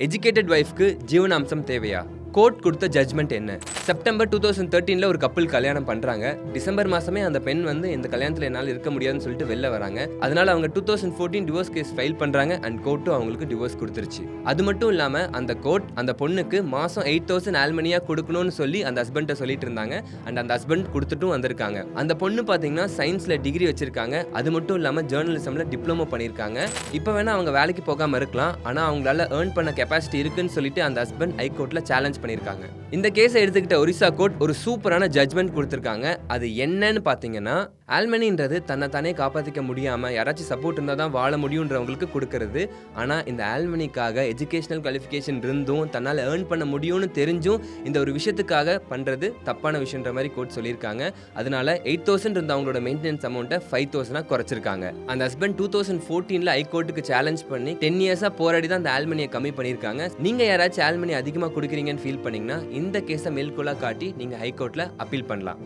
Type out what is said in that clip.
Educated ஒய்ஃப்க்கு ஜீவனாம்சம் தேவையா? Court கொடுத்த ஜட்மெண்ட் என்ன? செப்டம்பர் 2013 ஒரு கப்பல் கல்யாணம் பண்றாங்க. டிசம்பர் மாசமே அந்த பெண் இந்த கல்யாணத்துல என்னால் இருக்க முடியாதுன்னு சொல்லிட்டு வெளில வராங்க. அதனால அவங்க 2014 டிவோர்ஸ் கேஸ் ஃபைல் பண்றாங்க அண்ட் கோர்ட்டும் அவங்களுக்கு டிவோர்ஸ் கொடுத்துருச்சு. அது மட்டும் இல்லாம அந்த கோர்ட் அந்த பொண்ணுக்கு மாசம் 8,000 ஆல்மனியா கொடுக்கணும்னு சொல்லி அந்த ஹஸ்பண்ட சொல்லிட்டு இருந்தாங்க. அண்ட் அந்த ஹஸ்பண்ட் கொடுத்துட்டும் வந்திருக்காங்க. அந்த பொண்ணு பாத்தீங்கன்னா சயின்ஸ்ல டிகிரி வச்சிருக்காங்க. அது மட்டும் இல்லாம ஜேர்னலிசம்ல டிப்ளமோ பண்ணிருக்காங்க. இப்போ வேணா அவங்க வேலைக்கு போகாம இருக்கலாம். ஆனா அவங்களால ஏர்ன் பண்ண கெப்பாசிட்டி இருக்குன்னு சொல்லிட்டு அந்த ஹஸ்பண்ட் ஹைகோர்ட்ல சேலஞ்ச் பண்ணிருக்காங்க. இந்த கேஸை எடுத்துக்கிட்ட ஒரிசா கோர்ட் ஒரு சூப்பரான ஜட்மெண்ட் கொடுத்திருக்காங்க. அது என்னன்னு பாத்தீங்கன்னா, ஆல்மனின்றது தன்னை தானே காப்பாற்றிக்க முடியாம யாராச்சும் சப்போர்ட் இருந்தால் தான் வாழ முடியுன்றவங்களுக்கு கொடுக்கறது. ஆனால் இந்த ஆல்மனிக்காக எஜுகேஷனல் குவாலிஃபிகேஷன் இருந்தும் தன்னால் ஏர்ன் பண்ண முடியும்னு தெரிஞ்சும் இந்த ஒரு விஷயத்துக்காக பண்ணுறது தப்பான விஷயன்ற மாதிரி கோர்ட் சொல்லியிருக்காங்க. அதனால 8,000 இருந்த அவங்களோட மெயின்டெனன்ஸ் அமௌண்ட்டை 5,000 குறைச்சிருக்காங்க. அந்த ஹஸ்பண்ட் 2014 ஹைகோர்ட்டுக்கு சேலஞ்ச் பண்ணி 10 இயர்ஸாக போராடி தான் அந்த ஆல்மனியை கம்மி பண்ணியிருக்காங்க. நீங்கள் யாராச்சும் ஆல்மனி அதிகமாக கொடுக்குறீங்கன்னு ஃபீல் பண்ணீங்கன்னா இந்த கேஸை மேல்கோளாக காட்டி நீங்கள் ஹைகோர்ட்டில் அப்பீல் பண்ணலாம்.